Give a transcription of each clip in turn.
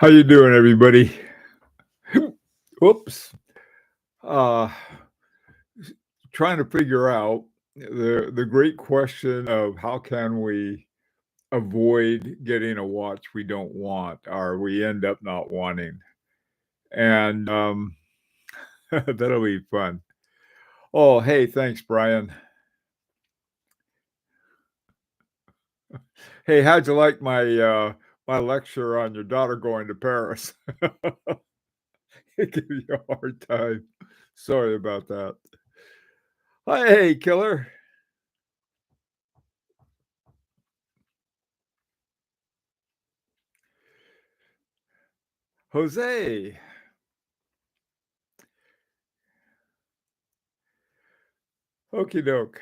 How you doing, everybody? Whoops. Uh, Trying to figure out the great question of how can we avoid getting a watch we don't want or we end up not wanting. And that'll be fun. Oh, hey, thanks, Brian. Hey, how'd you like my lecture on your daughter going to Paris? It gave you a hard time. Sorry about that. Hi, hey, killer. Jose. Okie doke.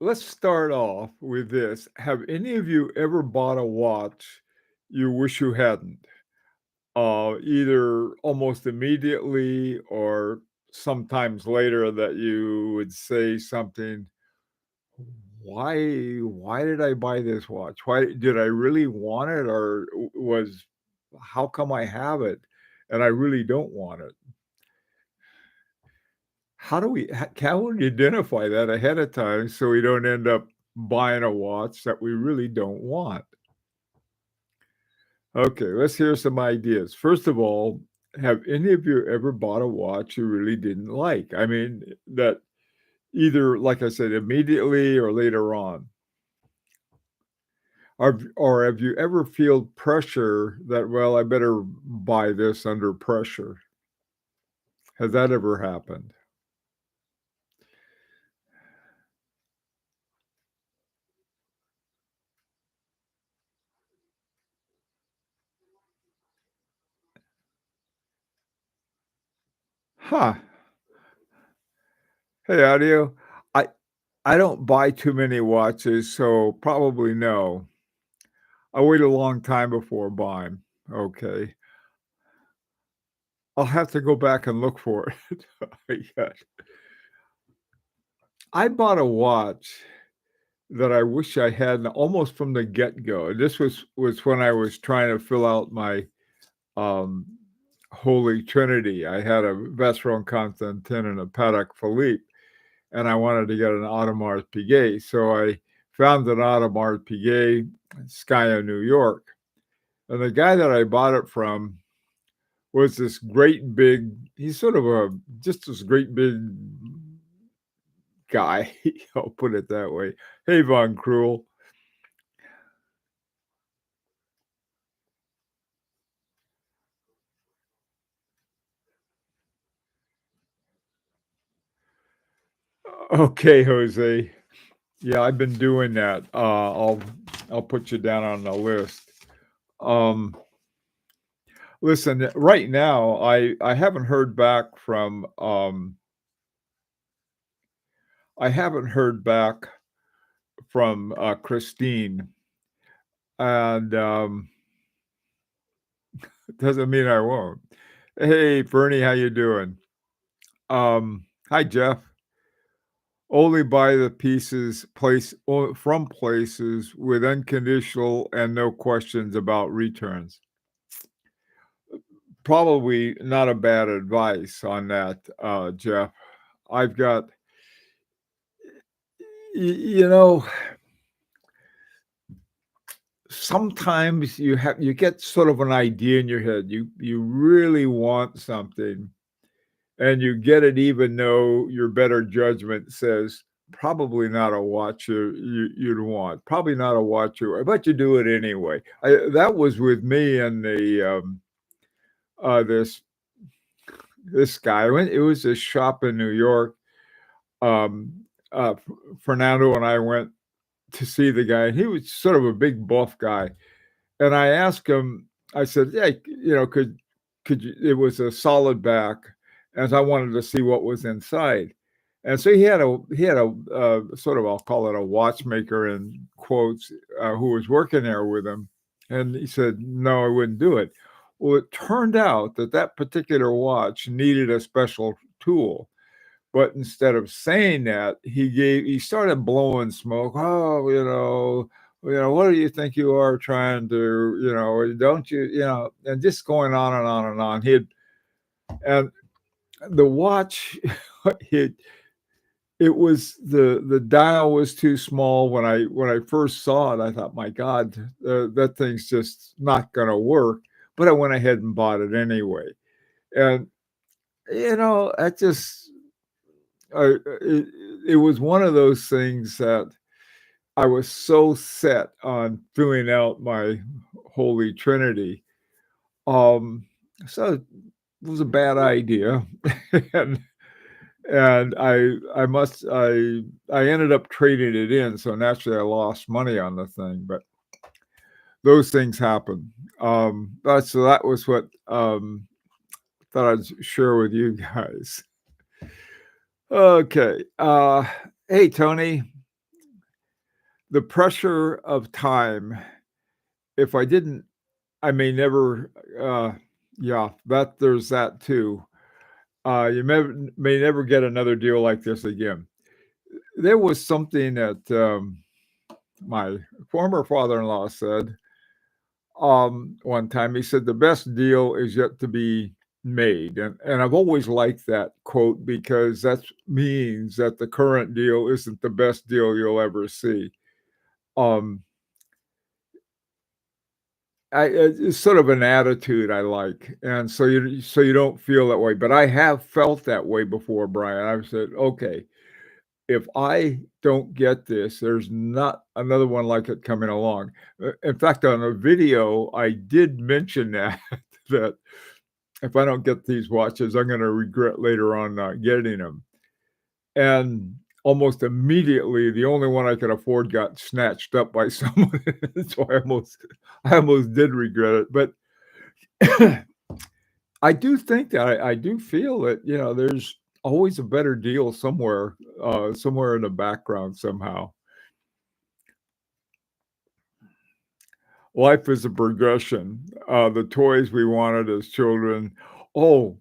Let's start off with this. Have any of you ever bought a watch you wish you hadn't? Either almost immediately or sometimes later that you would say something, why did I buy this watch? Why did I really want it or was how come I have it and I really don't want it? Can we identify that ahead of time so we don't end up buying a watch that we really don't want? Okay, let's hear some ideas. First of all, have any of you ever bought a watch you really didn't like? I mean, that either, like I said, immediately or later on. Or have you ever feel pressure that, well, I better buy this under pressure? Has that ever happened? Huh. Hey, audio. I I don't buy too many watches, so probably no. I wait a long time before buying. Okay. I'll have to go back and look for it. Yeah. I bought a watch that I wish I had almost from the get-go. This was when I was trying to fill out my, um, Holy Trinity. I had a Vacheron Constantin and a Patek Philippe, and I wanted to get an Audemars Piguet, so I found an Audemars Piguet in Skye, New York, and the guy that I bought it from was this great big he's sort of a just this great big guy, I'll put it that way. Hey, Von Cruel. Okay, Jose. Yeah, I've been doing that. I'll put you down on the list. Um, Listen, right now, I haven't heard back from Christine, and doesn't mean I won't. Hey, Bernie, how you doing? Hi, Jeff. Only buy the pieces from places with unconditional and no questions about returns. Probably not a bad advice on that, Jeff. I've got, you know, sometimes you get sort of an idea in your head. You really want something, and you get it even though your better judgment says probably not a watch you'd want. Probably not a watch but you do it anyway. That was with me and this guy. It was a shop in New York. Um, Fernando and I went to see the guy, and he was sort of a big buff guy. And I asked him, I said, "Yeah, could you?" It was a solid back, as I wanted to see what was inside. And so he had a sort of, I'll call it a watchmaker in quotes, who was working there with him, and he said, "No, I wouldn't do it." Well, it turned out that that particular watch needed a special tool. But instead of saying that, he started blowing smoke. Oh, What do you think you are trying to, don't you, and just going on and on and on. And the watch, it, it was the dial was too small when I first saw it. I thought, my God, that thing's just not going to work. But I went ahead and bought it anyway. And, I just, it was one of those things that I was so set on filling out my Holy Trinity. Um, so it was a bad idea, and I ended up trading it in. So naturally, I lost money on the thing, but those things happen. So that was what thought I'd share with you guys. Okay. Hey Tony, the pressure of time. If I didn't, I may never. Yeah, there's that too. You may never get another deal like this again. There was something that my former father-in-law said one time. He said the best deal is yet to be made, and I've always liked that quote because that means that the current deal isn't the best deal you'll ever see. Um, it's sort of an attitude I like, and so you don't feel that way. But I have felt that way before, Brian. I've said, okay, if I don't get this, there's not another one like it coming along. In fact, on a video, I did mention that that if I don't get these watches, I'm going to regret later on not getting them. And almost immediately, the only one I could afford got snatched up by someone. So I almost did regret it. But I do think that I do feel that there's always a better deal somewhere in the background somehow. Life is a progression. The toys we wanted as children. Oh,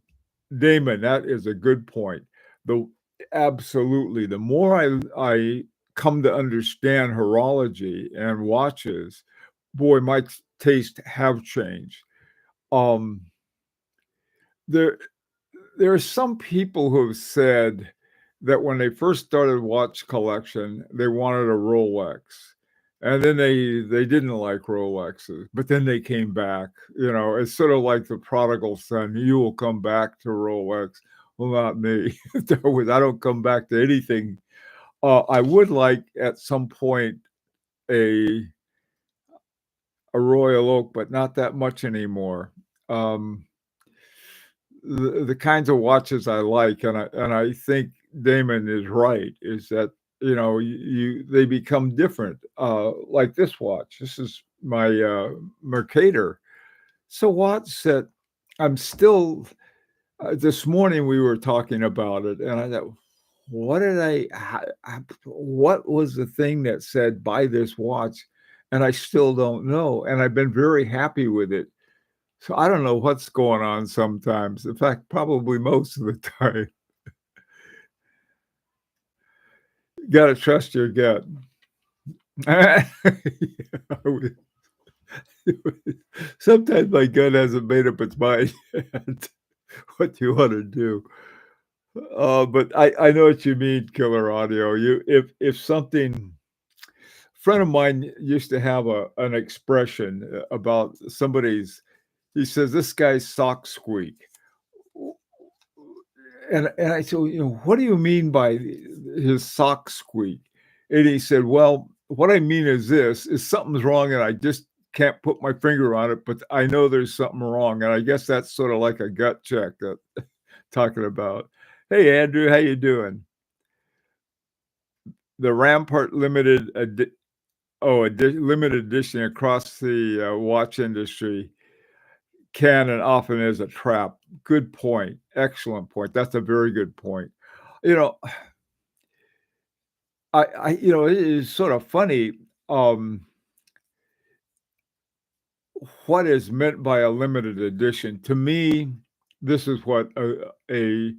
Damon, that is a good point. The Absolutely. The more I come to understand horology and watches, boy, my taste have changed. Um, there there are some people who have said that when they first started watch collection, they wanted a Rolex. And then they didn't like Rolexes, but then they came back. It's sort of like the prodigal son. You will come back to Rolex. Well, not me. I don't come back to anything. I would like at some point a Royal Oak, but not that much anymore. Um, the kinds of watches I like, and I think Damon is right, is that they become different. Like this watch. This is my Mercator. So watch that I'm still. This morning we were talking about it, and I thought, what was the thing that said buy this watch, and I still don't know, and I've been very happy with it. So I don't know what's going on sometimes. In fact, probably most of the time. Gotta trust your gut. Sometimes my gut hasn't made up its mind yet what you want to do. But I know what you mean, killer audio. If something friend of mine used to have an expression about somebody's. He says this guy's sock squeak. And I said, what do you mean by his sock squeak? And he said, well, what I mean is this: is something's wrong, and I just can't put my finger on it, but I know there's something wrong, and I guess that's sort of like a gut check that talking about. Hey, Andrew, how you doing? The Rampart limited edition across the watch industry can and often is a trap. Good point. Excellent point. That's a very good point. You know, it is sort of funny. What is meant by a limited edition? To me, this is what a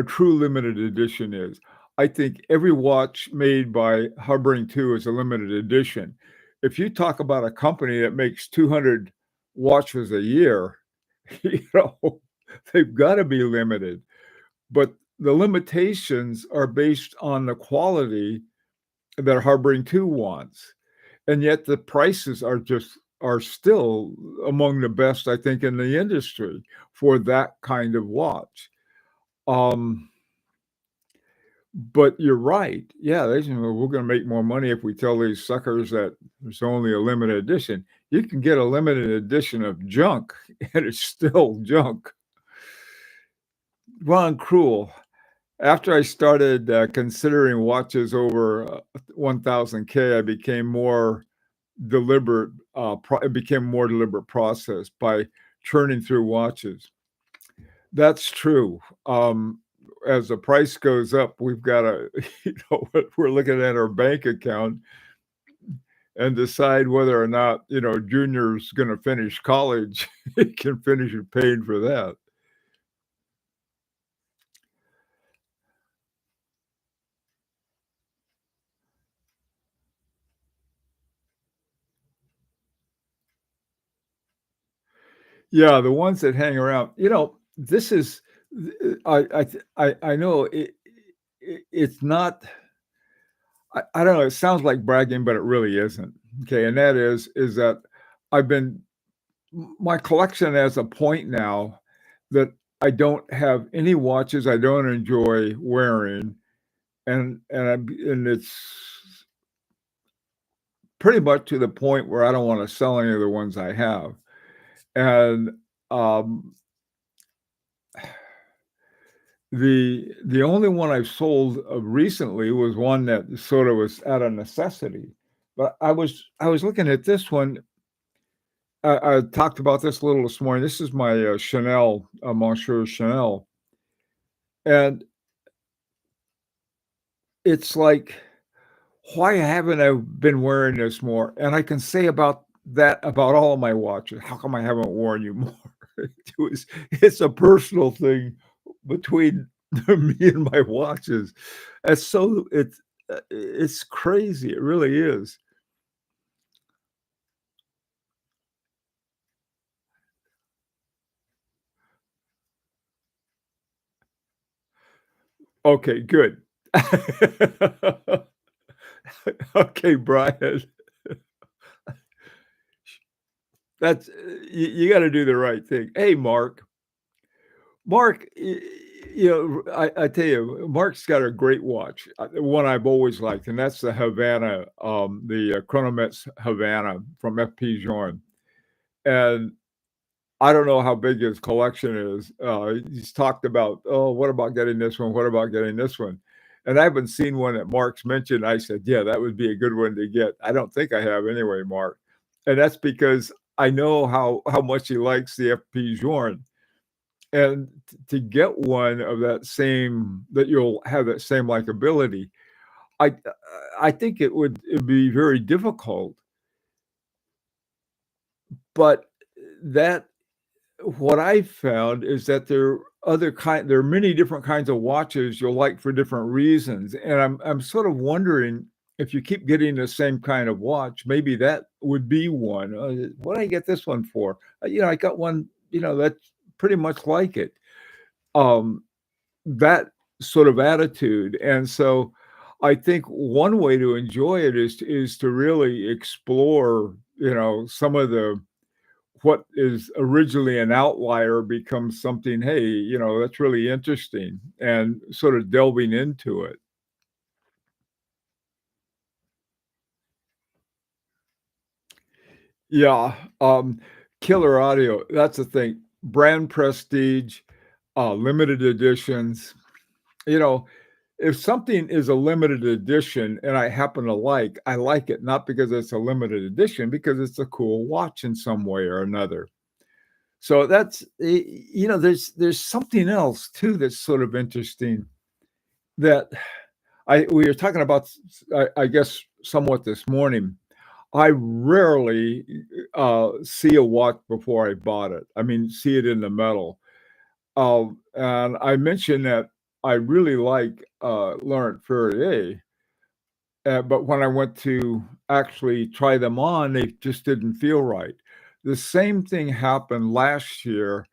true limited edition is. I think every watch made by Hovering 2 is a limited edition. if you talk about a company that makes 200 watches a year, you know, they've gotta be limited, but the limitations are based on the quality that Harboring 2 wants, and yet the prices are still among the best, I think, in the industry for that kind of watch. Um, but you're right. Yeah, they say, "Well, we're gonna make more money if we tell these suckers that there's only a limited edition." You can get a limited edition of junk, and it's still junk. Ron Cruel. After I started, considering watches over, 1,000 K, I became more deliberate, it became a more deliberate process by churning through watches. That's true. As the price goes up, we've gotta, we're looking at our bank account and decide whether or not, junior's gonna finish college. He can finish it paying for that. Yeah, the ones that hang around. This is I know it's not. I don't know. It sounds like bragging, but it really isn't. Okay, and that is that I've been my collection has a point now that I don't have any watches I don't enjoy wearing, and it's pretty much to the point where I don't want to sell any of the ones I have. And um, the only one I've sold, recently was one that sort of was out of necessity, but I was looking at this one. I talked about this a little this morning. This is my, Chanel, Monsieur Chanel, and it's like, why haven't I been wearing this more? And I can say about that about all of my watches. How come I haven't worn you more? It's a personal thing between me and my watches. It's crazy. It really is. Okay, good. Okay, Brian. That's you gotta do the right thing. Hey, Mark. Mark, I tell you, Mark's got a great watch, one I've always liked, and that's the Havana, the, Chronomex Havana from FP Journe, and I don't know how big his collection is. He's talked about, "Oh, what about getting this one? What about getting this one?" And I haven't seen one that Mark's mentioned. I said, "Yeah, that would be a good one to get." I don't think I have anyway, Mark, and that's because I know how much he likes the FP Journe. And to get one of that you'll have that same likability, I I think it'd be very difficult, but that what I found is that there are many different kinds of watches you'll like for different reasons, and I'm sort of wondering if you keep getting the same kind of watch, maybe that would be one. What did I get this one for? I got one, that's pretty much like it. Um, that sort of attitude, and so I think one way to enjoy it is to really explore, some of the what is originally an outlier becomes something, "Hey, that's really interesting," and sort of delving into it. Yeah, killer audio, that's the thing. Brand prestige, limited editions, you know, if something is a limited edition and I like it not because it's a limited edition, because it's a cool watch in some way or another. So there's something else too that's sort of interesting that I we were talking about, I guess, somewhat this morning. I rarely, see a watch before I bought it. I mean, see it in the metal. And I mentioned that I really like, Laurent Ferrier, But when I went to actually try them on, they just didn't feel right. The same thing happened last year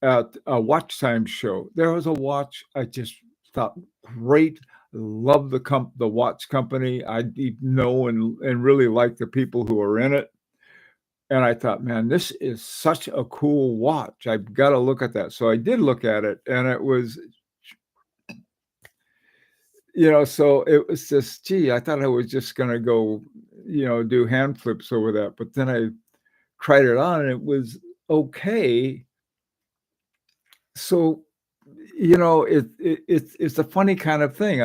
at a watch time show. There was a watch I just thought great. Love the watch company. I know and really like the people who are in it. And I thought, man, this is such a cool watch. I've got to look at that. So I did look at it, and it was, so it was just, gee, I thought I was just going to go, do hand flips over that. But then I tried it on, and it was okay. So, it's a funny kind of thing.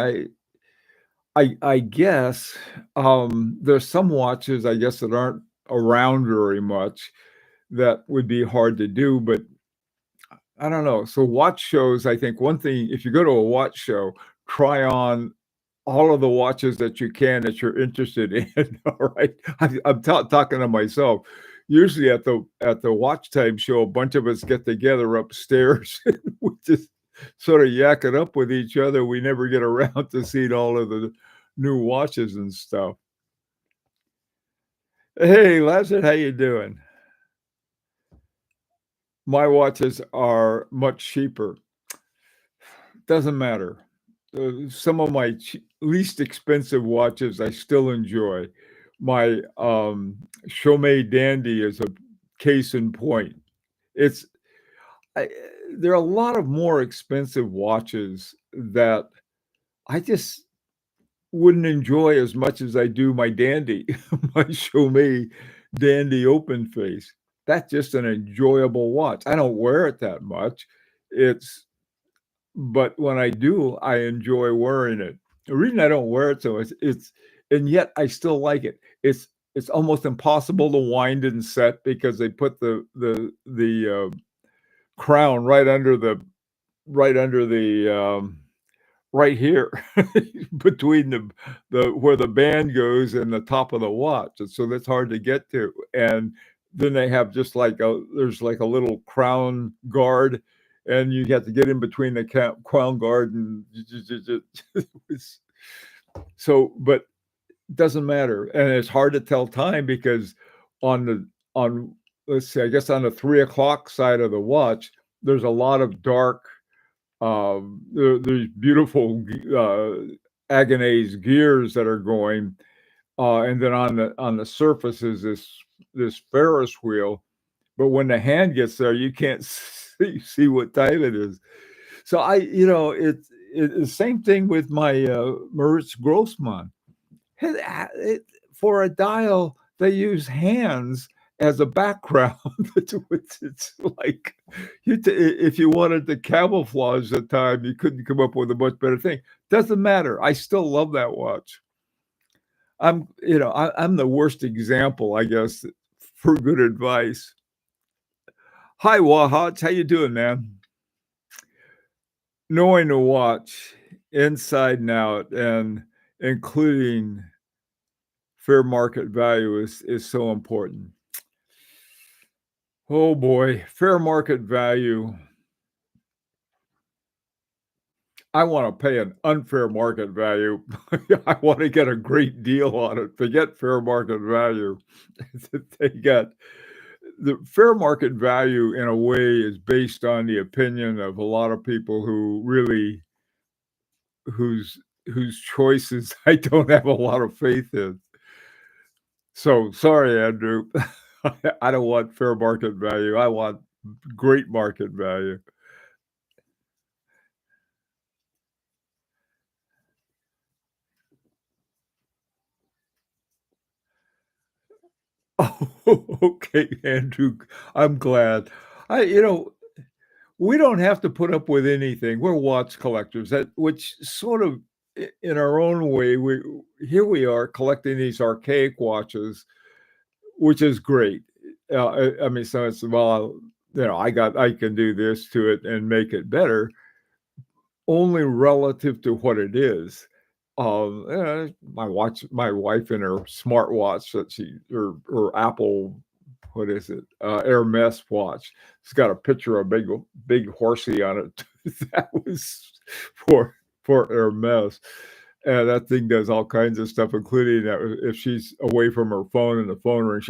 I guess there's some watches I guess that aren't around very much that would be hard to do, but I don't know. So watch shows, I think one thing, if you go to a watch show, try on all of the watches that you can that you're interested in. All right, I'm talking to myself. Usually at the watch time show, a bunch of us get together upstairs. And we just sort of yak it up with each other. We never get around to seeing all of the new watches and stuff. Hey, Lazard, how you doing? My watches are much cheaper. Doesn't matter. Some of my least expensive watches I still enjoy. My Chaumet Dandy is a case in point. It's I, there are a lot of more expensive watches that I just wouldn't enjoy as much as I do my Dandy, my Chaumet Dandy open face. That's just an enjoyable watch. I don't wear it that much. It's But when I do, I enjoy wearing it. The reason I don't wear it so it's and yet I still like it. It's almost impossible to wind and set because they put the crown right under the right here between the where the band goes and the top of the watch. And so that's hard to get to. And then they have just like there's like a little crown guard, and you have to get in between the crown guard and so, but it doesn't matter. And it's hard to tell time because on let's see, I guess on the 3 o'clock side of the watch, there's a lot of dark there's beautiful agonized gears that are going, and then on the surface is this Ferris wheel. But when the hand gets there, you can't see what time it is. So it's the same thing with my Moritz Grossmann. For a dial, they use hands as a background. It's like if you wanted to camouflage the time, you couldn't come up with a much better thing. Doesn't matter. I still love that watch. I'm the worst example, I guess, for good advice. Hi, Wahats. How you doing, man? Knowing the watch inside and out and including fair market value is so important. Oh boy, fair market value. I want to pay an unfair market value. I want to get a great deal on it. Forget fair market value. They got the fair market value in a way is based on the opinion of a lot of people whose choices I don't have a lot of faith in. So sorry, Andrew. I don't want fair market value. I want great market value. Oh, okay, Andrew. I'm glad. I, you know, we don't have to put up with anything. We're watch collectors, which sort of, in our own way, we are collecting these archaic watches, which is great. I mean, so it's well, I can do this to it and make it better, only relative to what it is. My wife and her smartwatch her Apple, what is it? Hermes watch. It's got a picture of a big horsey on it. That was for Hermes. And that thing does all kinds of stuff, including that if she's away from her phone and the phone rings,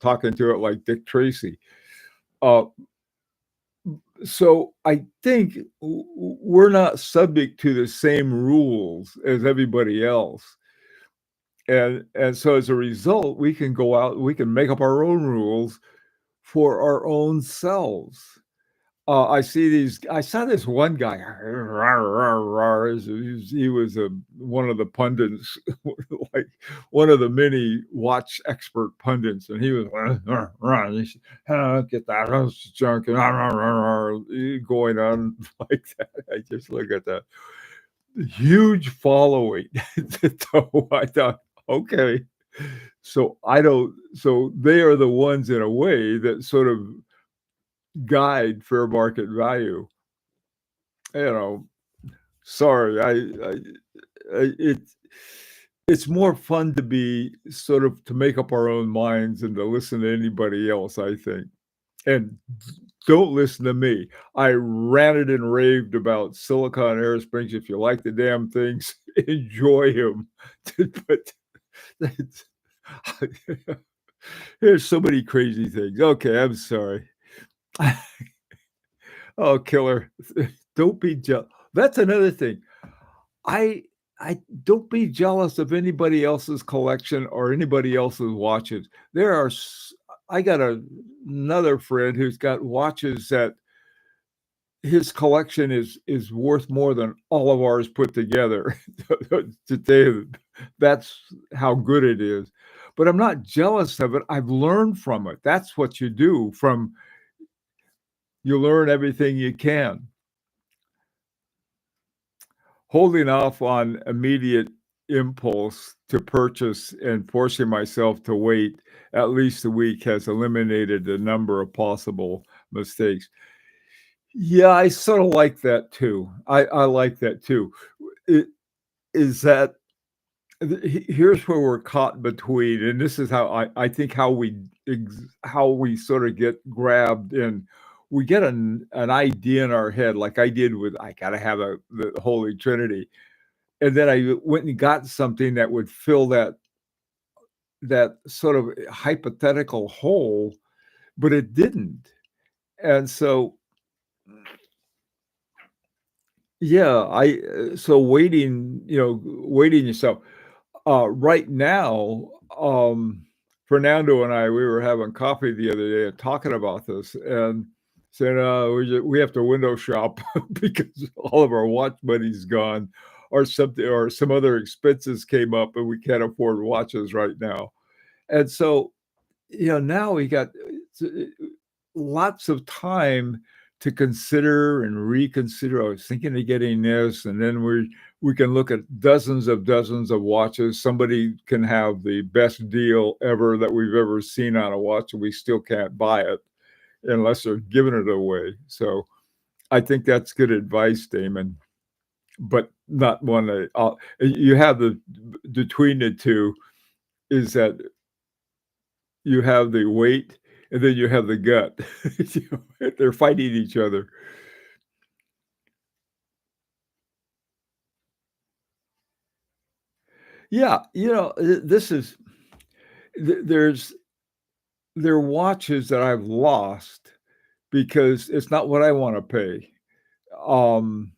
talking to it like Dick Tracy. Uh, so I think we're not subject to the same rules as everybody else. And so as a result, we can go out, we can make up our own rules for our own selves. I saw this one guy, he was one of the pundits, like one of the many watch expert pundits, and he was get that junk going on like that. I just look at that huge following. So I thought, okay, so they are the ones in a way that sort of guide fair market value. You know, sorry, it's more fun to be sort of to make up our own minds and to listen to anybody else, I think. And don't listen to me. I ranted and raved about Silicon Air Springs. If you like the damn things, enjoy them. But there's so many crazy things. Okay, I'm sorry. Oh, killer. Don't be jealous. That's another thing. I I don't be jealous of anybody else's collection or anybody else's watches. There are I got another friend who's got watches that his collection is worth more than all of ours put together. Today, that's how good it is. But I'm not jealous of it. I've learned from it. That's what you do from you learn everything you can. Holding off on immediate impulse to purchase and forcing myself to wait at least a week has eliminated a number of possible mistakes. Yeah, I sort of like that too. I like that too. It is that here's where we're caught between, and this is how I think how we sort of get grabbed in. We get an idea in our head, like I did with I gotta have the Holy Trinity, and then I went and got something that would fill that sort of hypothetical hole, but it didn't. And so, yeah, so waiting, waiting yourself. Right now, Fernando and I, we were having coffee the other day and talking about this and said, we have to window shop because all of our watch money's gone or something, or some other expenses came up and we can't afford watches right now. And so, now we got uh, lots of time to consider and reconsider. I was thinking of getting this, and then we can look at dozens of watches. Somebody can have the best deal ever that we've ever seen on a watch, and we still can't buy it unless they're giving it away. So I think that's good advice, Damon, but not one that you have the between the two is that you have the weight and then you have the gut. They're fighting each other. Yeah, this is there's there are watches that I've lost because it's not what I want to pay. Um,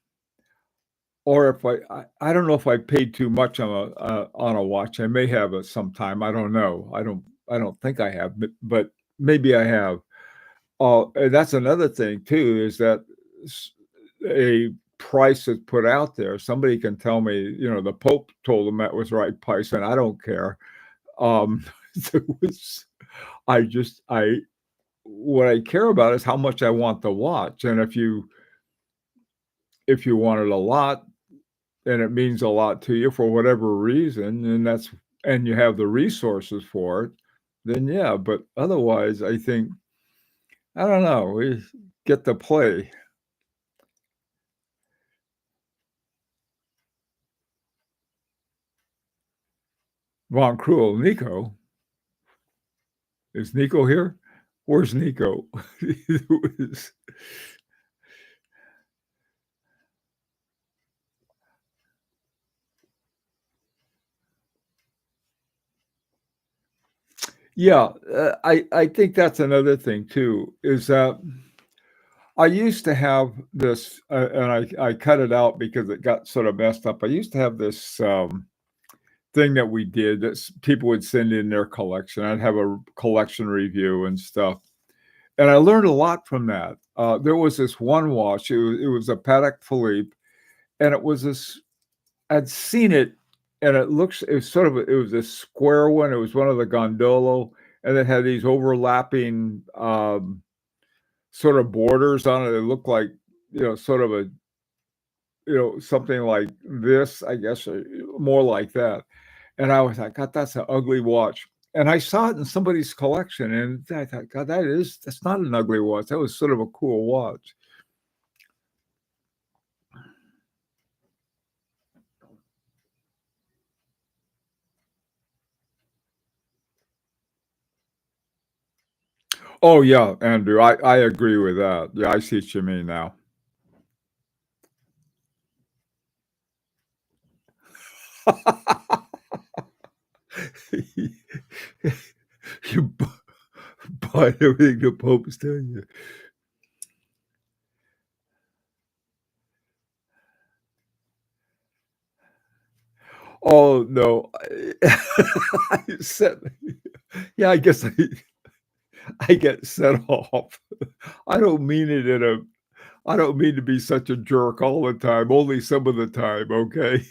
or if I don't know if I paid too much on a watch. I may have it sometime. I don't know. I don't think I have, but maybe I have. And that's another thing too, is that a price is put out there. Somebody can tell me, the Pope told them that was the right price, and I don't care. Um, it was, I what I care about is how much I want the watch, and if you want it a lot, and it means a lot to you for whatever reason, and you have the resources for it, then yeah. But otherwise, I think I don't know. We get to play. Von Cruel, Nico. Is Nico here? Where's Nico? It was- Yeah, I think that's another thing too, is that I used to have this, and I cut it out because it got sort of messed up. I used to have this, thing that we did that people would send in their collection. I'd have a collection review and stuff, and I learned a lot from that. There was this one watch. It was a Patek Philippe, and it was this. I'd seen it, and it was sort of it was a square one. It was one of the Gondolo, and it had these overlapping sort of borders on it. It looked like sort of a something like this, I guess, or more like that. And I was like, God, that's an ugly watch. And I saw it in somebody's collection, and I thought, God, that's not an ugly watch. That was sort of a cool watch. Oh yeah, Andrew, I agree with that. Yeah, I see what you mean now. You buy everything the Pope's telling you. Oh no, I said, yeah, I get set off. I don't mean it in a. I don't mean to be such a jerk all the time. Only some of the time, okay.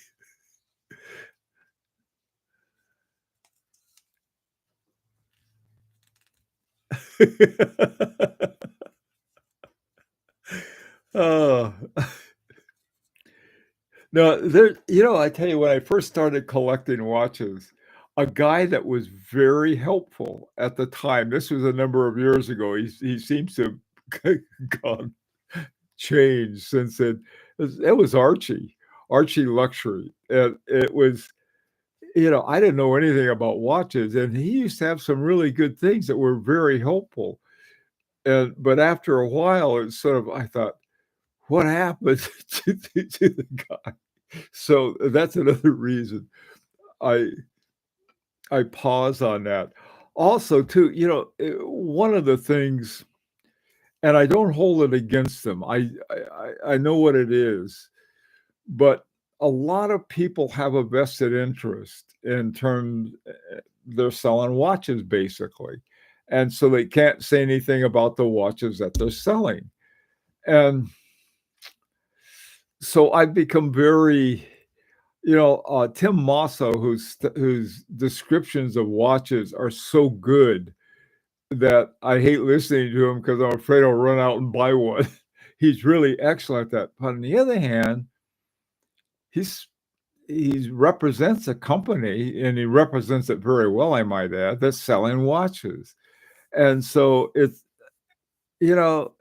Oh, no, I tell you, when I first started collecting watches, a guy that was very helpful at the time, this was a number of years ago, he seems to have gone changed since then. It was Archie Luxury, and it was I didn't know anything about watches, and he used to have some really good things that were very helpful. And but after a while, it's sort of I thought, "What happened to the guy?" So that's another reason I I pause on that. Also, too, one of the things, and I don't hold it against them. I know what it is, but a lot of people have a vested interest in terms they're selling watches basically, and so they can't say anything about the watches that they're selling. And so I've become very Tim Mosso, whose descriptions of watches are so good that I hate listening to him because I'm afraid I'll run out and buy one. He's really excellent at that. But on the other hand, he's he represents a company, and he represents it very well, I might add, that's selling watches. And so it's you know,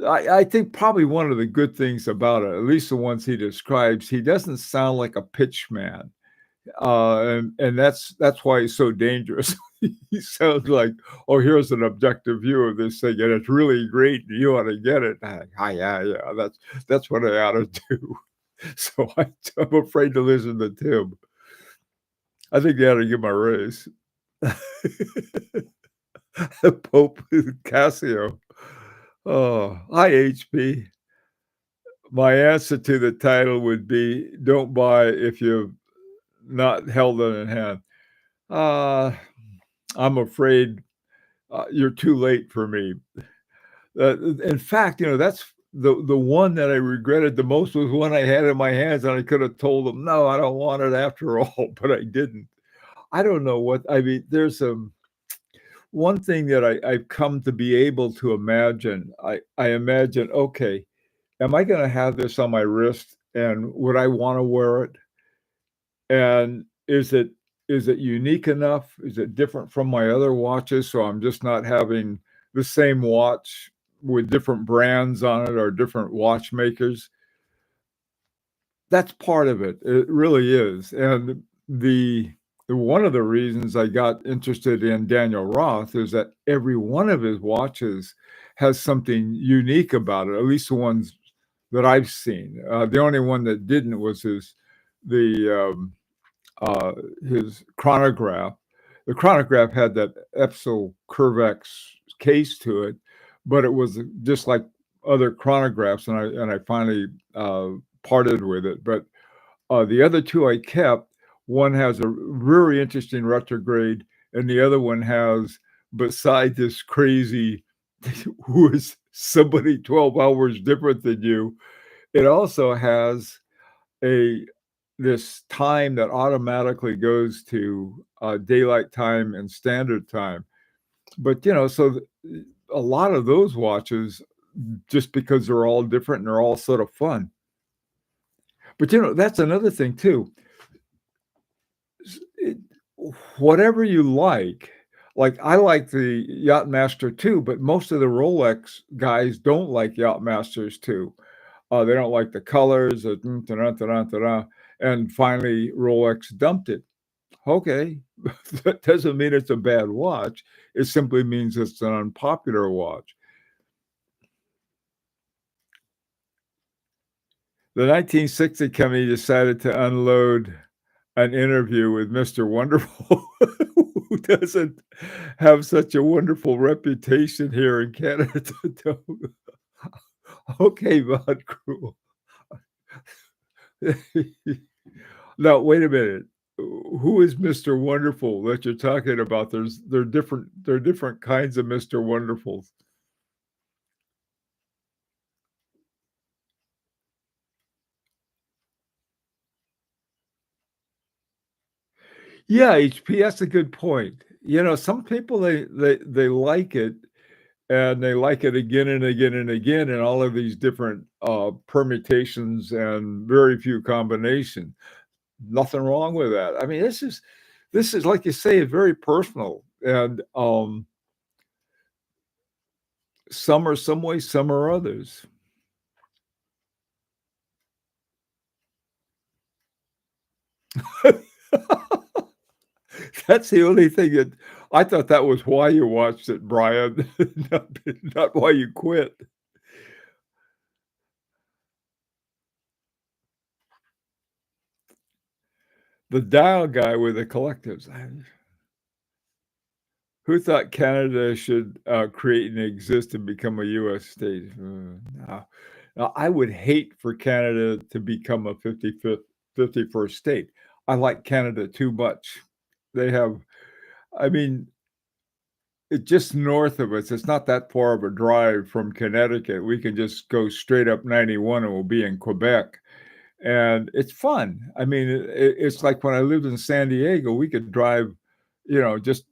I think probably one of the good things about it, at least the ones he describes, he doesn't sound like a pitch man. And that's why he's so dangerous. He sounds like, "Oh, here's an objective view of this thing, and it's really great, and you ought to get it." I'm like, "Ah, yeah, yeah, that's what I ought to do." So I'm afraid to listen to Tim. I think they ought to give him a raise. Pope Casio. Oh, hi, HB. My answer to the title would be, "Don't buy if you've not held it in hand." Uh, I'm afraid you're too late for me. In fact, that's the one that I regretted the most was one I had in my hands, and I could have told them, "No, I don't want it after all," but I didn't. I don't know what I mean. There's one thing that I've come to be able to imagine. I imagine, okay, am I going to have this on my wrist, and would I want to wear it? And is it unique enough? Is it different from my other watches? So I'm just not having the same watch with different brands on it or different watchmakers. That's part of it. It really is. And one of the reasons I got interested in Daniel Roth is that every one of his watches has something unique about it, at least the ones that I've seen. The only one that didn't was the uh, his chronograph. the chronograph had that Epsil Curvex case to it, but it was just like other chronographs, and I finally, parted with it, but, the other 2 I kept. One has a very interesting retrograde, and the other one has, beside this crazy who is somebody 12 hours different than you, it also has a this time that automatically goes to, daylight time and standard time. But, so a lot of those watches, just because they're all different and they're all sort of fun. But, that's another thing too. It whatever you like, I like the Yachtmaster too, but most of the Rolex guys don't like Yachtmasters too. They don't like the colors, and finally, Rolex dumped it. Okay, that doesn't mean it's a bad watch. It simply means it's an unpopular watch. The 1960 company decided to unload an interview with Mr. Wonderful, who doesn't have such a wonderful reputation here in Canada. Okay, Von Cruel. Now, wait a minute. Who is Mr. Wonderful that you're talking about? There are different kinds of Mr. Wonderfuls. Yeah, HP, that's a good point. Some people they like it, and they like it again and again and again in all of these different, permutations and very few combination. Nothing wrong with that. I mean, this is like you say, very personal, and, some are some way, some are others. That's the only thing that I thought that was why you watched it, Brian, not not why you quit. The dial guy with the collectives. Who thought Canada should, create and exist and become a US state? No. Now, I would hate for Canada to become a 51st state. I like Canada too much. They have I mean, it's just north of us. It's not that far of a drive from Connecticut. We can just go straight up 91 and we'll be in Quebec. And it's fun. I mean, it's like when I lived in San Diego, we could drive, just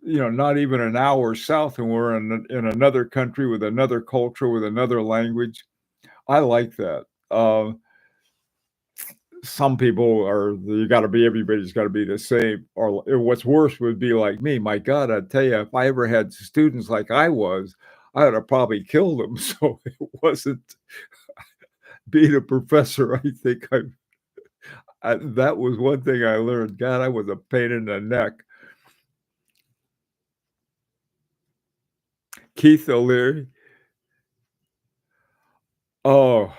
not even an hour south, and we're in another country with another culture, with another language. I like that. Some people are everybody's got to be the same. Or what's worse would be like me. My God, I tell you, if I ever had students like I was, I would have probably killed them. So it wasn't being a professor. I think that was one thing I learned. God, I was a pain in the neck. Keith O'Leary. Oh,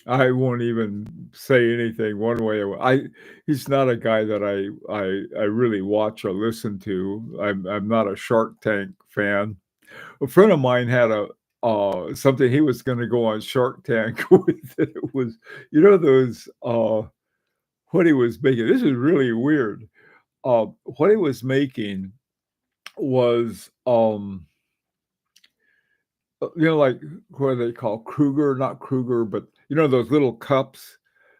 I won't even say anything one way or he's not a guy that I really watch or listen to. I'm not a Shark Tank fan. A friend of mine had a something he was gonna go on Shark Tank with it. It was, those what he was making. This is really weird. What he was making was like what do they call Kruger, not Kruger, but those little cups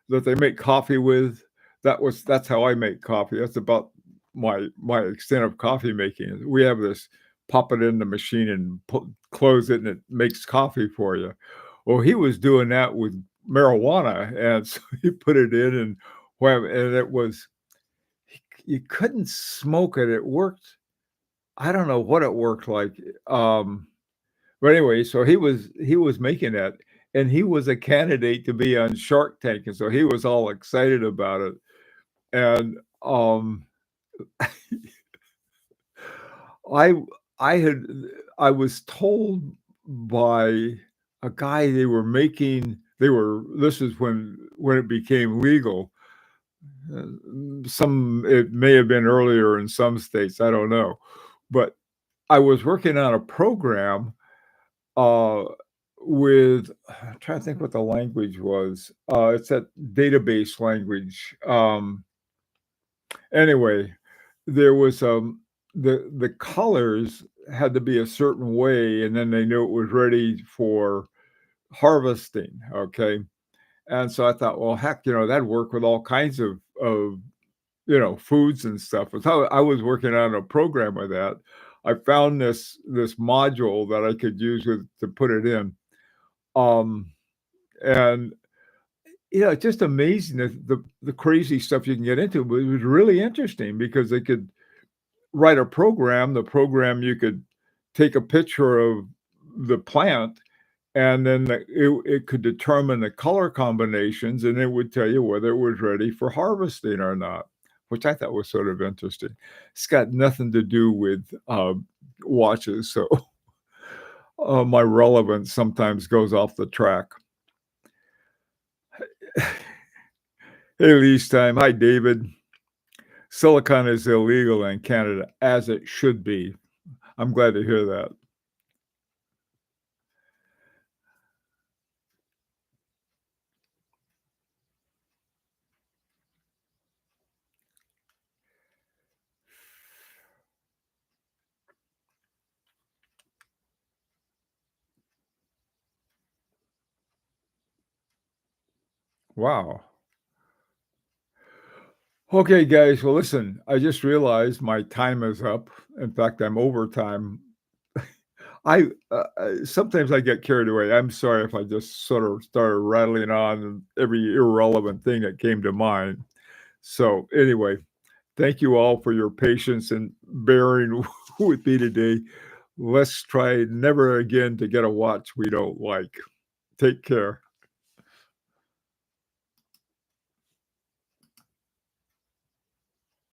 that they make coffee with. That's how I make coffee. That's about my extent of coffee making. We have this pop it in the machine and close it, and it makes coffee for you. Well, he was doing that with marijuana, and so he put it in, and it was you couldn't smoke it. It worked. I don't know what it worked like. But anyway, so he was making that, and he was a candidate to be on Shark Tank, and so he was all excited about it. And I I had I was told by a guy This is when it became legal. It may have been earlier in some states, I don't know. But I was working on a program uh, with I'm trying to think what the language was. It's that database language. Anyway, there was the colors had to be a certain way, and then they knew it was ready for harvesting. Okay, and so I thought, well, heck, that'd work with all kinds of foods and stuff. So I was working on a program with that. I found this module that I could use to put it in. Um, and it's just amazing the crazy stuff you can get into. But it was really interesting because they could write a program. The program you could take a picture of the plant, and then it could determine the color combinations, and it would tell you whether it was ready for harvesting or not, which I thought was sort of interesting. It's got nothing to do with watches, so my relevance sometimes goes off the track. Hey, Lee's time. Hi, David. Silicon is illegal in Canada, as it should be. I'm glad to hear that. Wow. Okay, guys. Well, listen, I just realized my time is up. In fact, I'm over time. Sometimes I get carried away. I'm sorry if I just sort of started rattling on every irrelevant thing that came to mind. So, anyway, thank you all for your patience and bearing with me today. Let's try never again to get a watch we don't like. Take care.